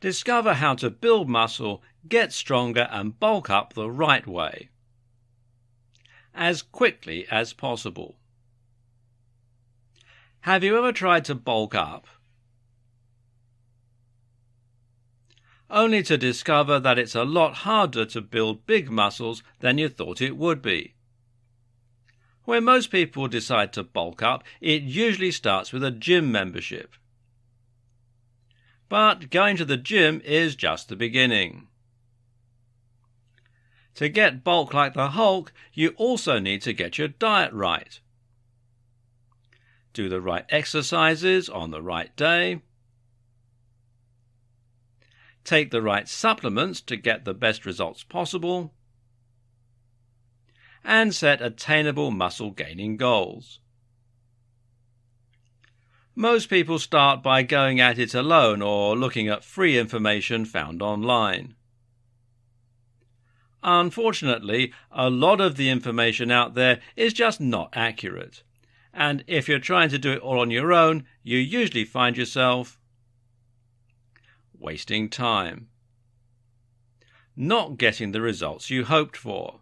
Discover how to build muscle, get stronger and bulk up the right way, as quickly as possible. Have you ever tried to bulk up, only to discover that it's a lot harder to build big muscles than you thought it would be? When most people decide to bulk up, it usually starts with a gym membership. But going to the gym is just the beginning. To get bulk like the Hulk, you also need to get your diet right. Do the right exercises on the right day. Take the right supplements to get the best results possible. And set attainable muscle gaining goals. Most people start by going at it alone or looking at free information found online. Unfortunately, a lot of the information out there is just not accurate, and if you're trying to do it all on your own, you usually find yourself wasting time, not getting the results you hoped for,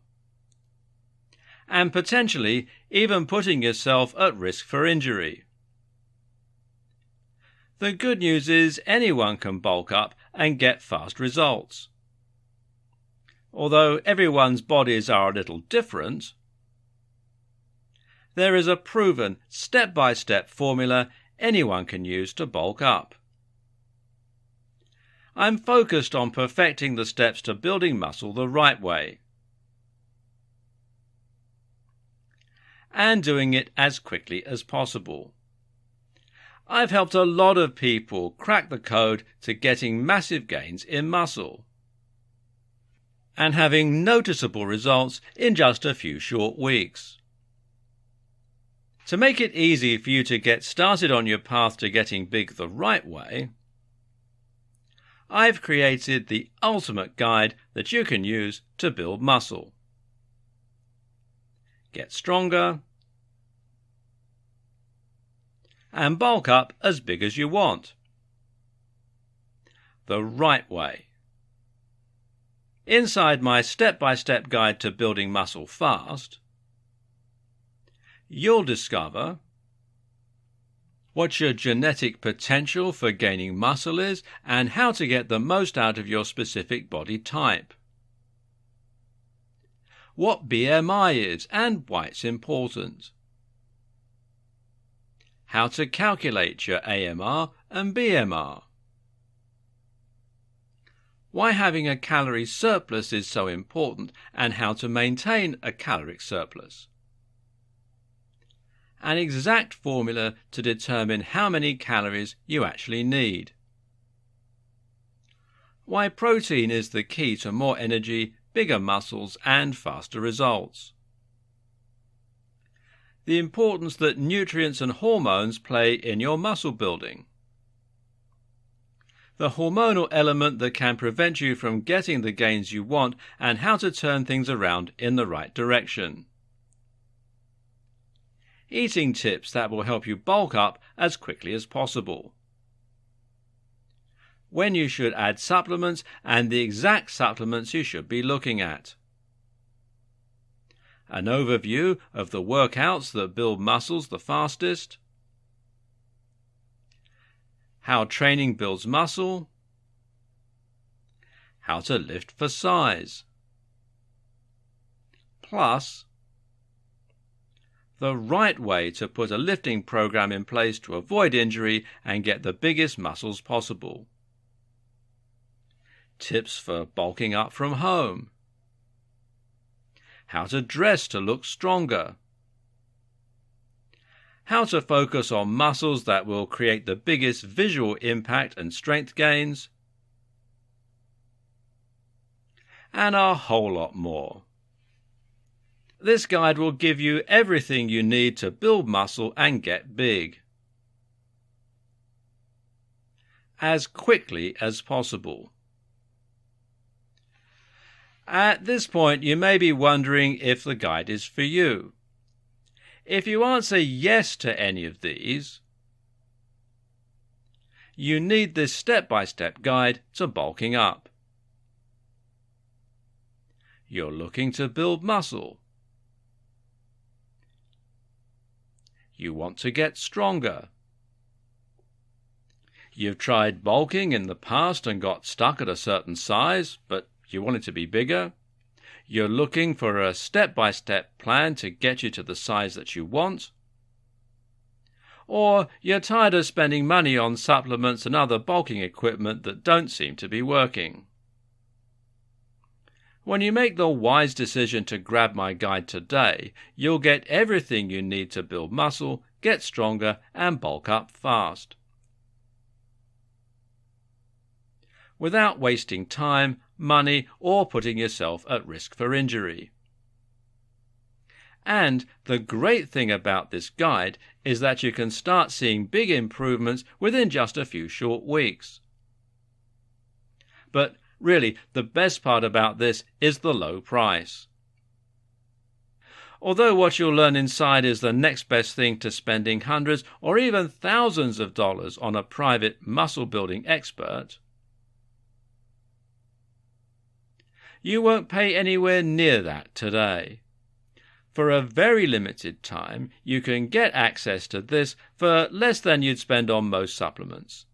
and potentially even putting yourself at risk for injury. The good news is anyone can bulk up and get fast results. Although everyone's bodies are a little different, there is a proven step-by-step formula anyone can use to bulk up. I'm focused on perfecting the steps to building muscle the right way, and doing it as quickly as possible. I've helped a lot of people crack the code to getting massive gains in muscle and having noticeable results in just a few short weeks. To make it easy for you to get started on your path to getting big the right way, I've created the ultimate guide that you can use to build muscle, get stronger, and bulk up as big as you want. The right way. Inside my step-by-step guide to building muscle fast, you'll discover what your genetic potential for gaining muscle is and how to get the most out of your specific body type, what BMI is and why it's important, how to calculate your AMR and BMR, why having a calorie surplus is so important and how to maintain a caloric surplus, an exact formula to determine how many calories you actually need, why protein is the key to more energy, bigger muscles and faster results, the importance that nutrients and hormones play in your muscle building, the hormonal element that can prevent you from getting the gains you want and how to turn things around in the right direction, eating tips that will help you bulk up as quickly as possible, when you should add supplements and the exact supplements you should be looking at, an overview of the workouts that build muscles the fastest, how training builds muscle, how to lift for size, plus the right way to put a lifting program in place to avoid injury and get the biggest muscles possible, tips for bulking up from home, how to dress to look stronger, how to focus on muscles that will create the biggest visual impact and strength gains, and a whole lot more. This guide will give you everything you need to build muscle and get big, as quickly as possible. At this point, you may be wondering if the guide is for you. If you answer yes to any of these, you need this step-by-step guide to bulking up. You're looking to build muscle. You want to get stronger. You've tried bulking in the past and got stuck at a certain size, but you want it to be bigger. You're looking for a step-by-step plan to get you to the size that you want. Or you're tired of spending money on supplements and other bulking equipment that don't seem to be working. When you make the wise decision to grab my guide today, you'll get everything you need to build muscle, get stronger, and bulk up fast, without wasting time, money, or putting yourself at risk for injury. And the great thing about this guide is that you can start seeing big improvements within just a few short weeks. But really, the best part about this is the low price. Although what you'll learn inside is the next best thing to spending hundreds or even thousands of dollars on a private muscle-building expert, you won't pay anywhere near that today. For a very limited time, you can get access to this for less than you'd spend on most supplements.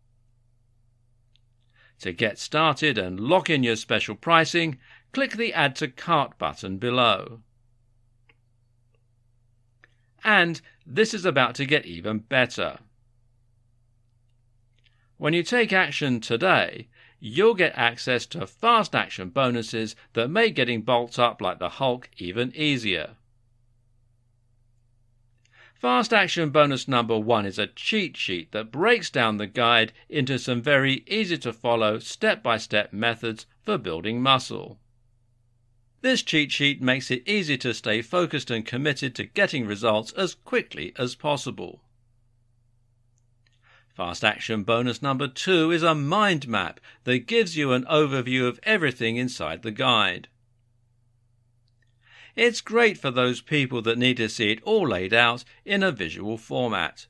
To get started and lock in your special pricing, click the Add to Cart button below. And this is about to get even better. When you take action today, you'll get access to fast action bonuses that make getting bulked up like the Hulk even easier. Fast action bonus number 1 is a cheat sheet that breaks down the guide into some very easy to follow step-by-step methods for building muscle. This cheat sheet makes it easy to stay focused and committed to getting results as quickly as possible. Fast action bonus number 2 is a mind map that gives you an overview of everything inside the guide. It's great for those people that need to see it all laid out in a visual format.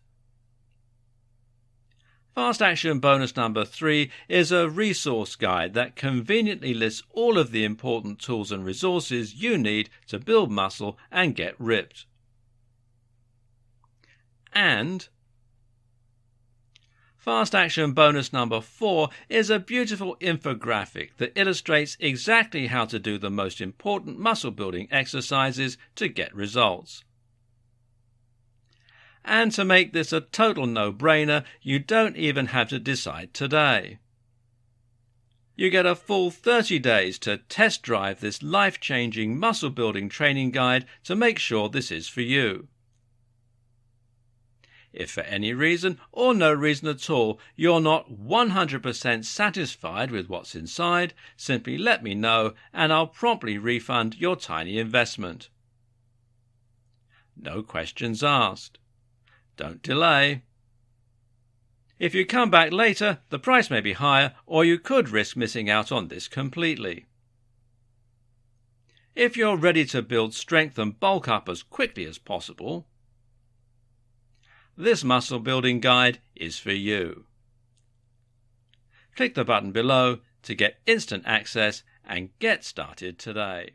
Fast action bonus number 3 is a resource guide that conveniently lists all of the important tools and resources you need to build muscle and get ripped. And Fast action bonus number 4 is a beautiful infographic that illustrates exactly how to do the most important muscle building exercises to get results. And to make this a total no-brainer, you don't even have to decide today. You get a full 30 days to test drive this life-changing muscle building training guide to make sure this is for you. If for any reason or no reason at all you're not 100% satisfied with what's inside, simply let me know and I'll promptly refund your tiny investment. No questions asked. Don't delay. If you come back later, the price may be higher or you could risk missing out on this completely. If you're ready to build strength and bulk up as quickly as possible, this muscle building guide is for you. Click the button below to get instant access and get started today.